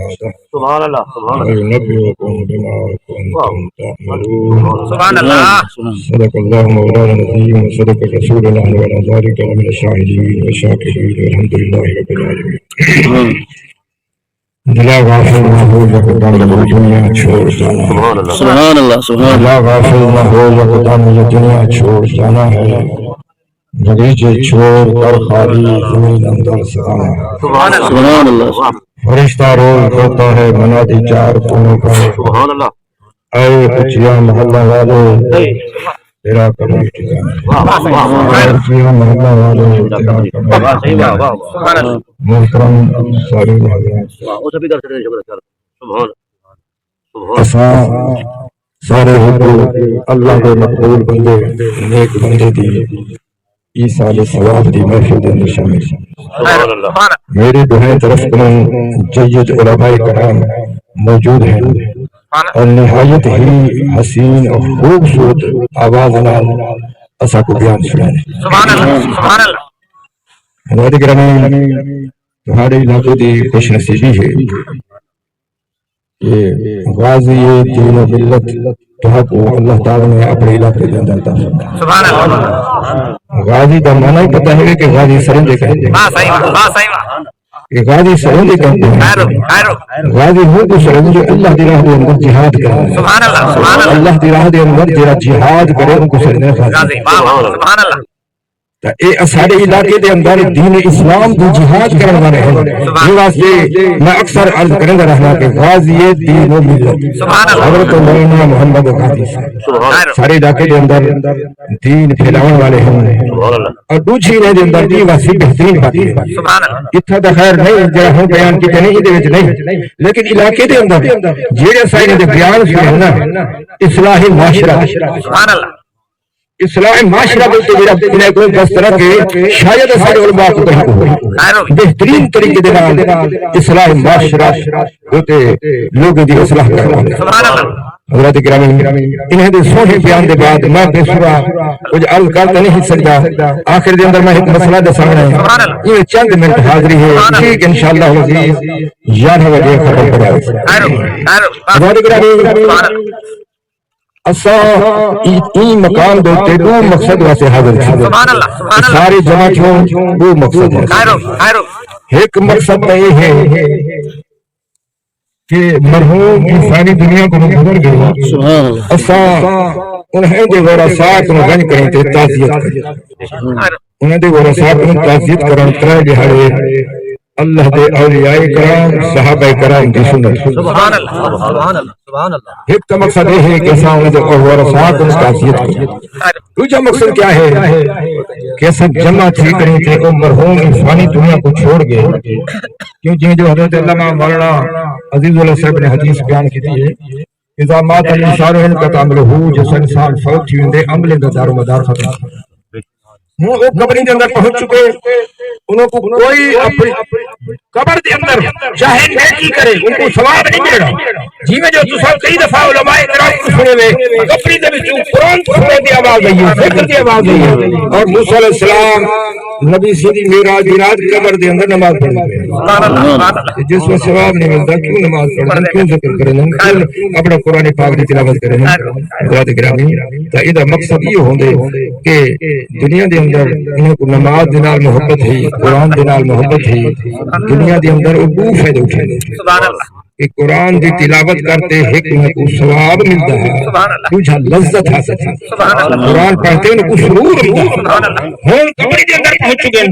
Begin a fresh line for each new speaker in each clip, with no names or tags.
هذا
سبحان اللہ سبحان اللہ
وينبئكم بما كنتم تعملون.
سبحان اللہ
صدق الله مولانا العظيم وصدق رسولنا وعلى ذلك من الشاهدين والشاكرين والحمد لله رب العالمين. دلا غافل نہ ہو یکدم یہ دنیا چھوڑ جانا.
سبحان اللہ سبحان
دلا غافل نہ ہو یکدم یہ دنیا چھوڑ جانا ہے. بغیچے چھوڑ کر خالی زمین اندر سرانا ہے.
سبحان اللہ
فرشتہ رول کرتا ہے منادی چار کونوں پر.
سبحان اللہ
اے اچیا محلہ والے تیرا کبھی ٹھکانا. اے اچیا محلہ والے تیرا کبھی ٹھکانا. محترم سارے حضرات اساں سارے حضور اللہ کے مقبول بندے نیک بندے دی عیسیٰ ثواب دی محفل دے اندر شامل. میری دعائیں طرف کروں جید علماء کرام موجود ہیں اور نہایت ہی حسین اور خوبصورت آواز نال اسا کو بیان سنائیں. حضرات گرامی تمہارے علاقے دی خوش نصیبی ہے کہ غازی دین و ملت کو اللہ تعالیٰ نے اپنے علاقے کے اندر عطا فرمایا. غازی کا معنی ہی پتہ ہے کہ غازی سرندے کہتے ہیں. غازی سرندے کہتے ہیں. غازی وہ تو سرندے جو اللہ دی راہ دے اندر جہاد کرے. اللہ دی راہ دے اندر جڑا جہاد کرے ان کو سرندے غازی. اے اساڑے علاقے دے اندر دین اسلام دی جہاد کرنے والے ہیں. یہ واسطے میں اکثر عرض کرتا رہنا کہ غازی دین و ملت حضرت مولانا محمد غازی سارے علاقے دے اندر دین پھیلانے والے ہیں. اور دوسری نے دے اندر دین واسطے بہترین بات ہے. اتنا تو خیر نہیں جڑا ہوں بیان کیتے نہیں دے وچ نہیں، لیکن علاقے دے اندر جڑے سارے دے بیان سنے نا اصلاح معاشرہ اصلاح معاشرہ بلتے میرا انہیں کوئی بس طرح کے شاید سارے علماء کو تحقیق ہوئی بہترین طریقے دے نال اصلاح معاشرہ ہوتے لوگوں دی اصلاح کرنا. حضرات گرامی انہیں دے سونے بیان دے بعد میں بے سورا کچھ عرض کرتا نہیں سکتا. آخر دے اندر میں ایک مسئلہ دے سامنے یہ چند منٹ حاضری ہے ٹھیک انشاءاللہ عزیز 11 بجے ختم ہو جائے. حضرات گرامی اسا این مقام دوتے دو مقصد واسے حاضر تھے. سارے جمع چھوں دو مقصد ہے. ایک مقصد یہ ہے کہ مرحوم انسانی دنیا کو گزر گئے اسا انہیں دے ورثات کو گنج کریں تے تعزیت کریں. انہیں دے ورثات کو تعزیت کریں ترے دہاڑے اللہ دے اولیاء کرام صحابہ کرام کی سنت. سبحان اللہ سبحان اللہ سبحان اللہ. ایک تو مقصد یہ ہے کہ سامنے جو ورثات کو تعزیت کریں. دوسرا مقصد کیا ہے کہ سب جمع تھی کریں تھے وہ مرحوم انسانی دنیا کو چھوڑ گئے. کیوں جی جو حضرت علامہ مولانا عزیز اللہ صاحب نے حدیث بیان کی تھی اذا مات الانسان انقطع عملہ جس انسان فوت تھی وندے عمل دا دار و مدار ختم. وہ قبر کے اندر پہنچ چکے انہوں کو کوئی اپنی قبر کے اندر چاہے نیکی کرے ان کو ثواب نہیں ملے گا. جی میں جو تصور کئی دفعہ علماء کرام کو سنے ہوئے قبری دے وچوں قرآن سننے دی آواز آئی ہے ذکر دی آواز آئی ہے اور موسیٰ علیہ السلام نبی سیدھی معراج دی رات قبر دے اندر نماز پڑھتے ہیں. جس میں ثواب نہیں ملتا کیوں نماز پڑھنا کیوں ذکر کرنا کیوں اپنا قرآن پاک دی تلاوت کرنا. حضرات گرامی تا ادھا مقصد یہ ہوندے کہ دنیا دے اندر انہوں کو نماز دے نال محبت ہے قرآن دے نال محبت ہے. دنیا دے اندر وہ دو فائدے اٹھے کہ قرآن دی تلاوت کرتے ایک انہوں کو ثواب ملتا ہے دوسرا لذت حاصل ہے. قرآن پڑھتے انہوں کو سرور ملتا ہے. ہم قبری دے اندر پہنچ چکے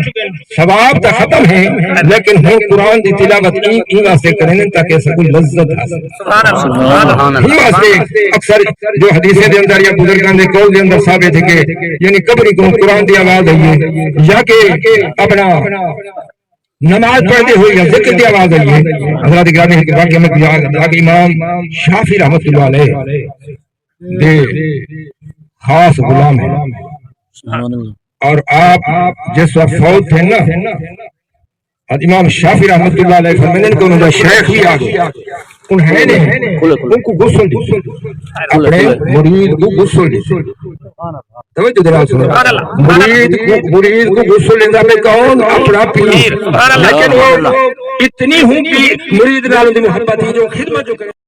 ثواب تا ختم ہے لیکن ہم قرآن دی تلاوت کی واسطے کریں تاکہ ایسا کوئی لذت حاصل ہی واسطے اکثر جو حدیثیں دے اندر یا بزرگان دے قول دے اندر ثابت ہے کہ یعنی قبری کو قرآن دی آواز آئی ہے یا کہ اپنا نماز پڑھتے ہوئے یا ذکر دی آواز آئی ہے. حضرات گرامی کے واقعہ میں امام شافعی رحمۃ اللہ علیہ دے خاص غلام ہیں اور آپ جس وقت فوت تھے نا امام شافعی رحمۃ اللہ علیہ فرماتے ہیں کہ انہوں نے شیخ ہی آ گئے انہیں نے ان کو غسل دی اپنے مرید کو غسل دی. توجہ دے سنو مرید کو غسل لینا پہ کون اپنا پیر لیکن وہ اتنی ہوں کہ مرید نال دی محبت ہی جو خدمت جو کرے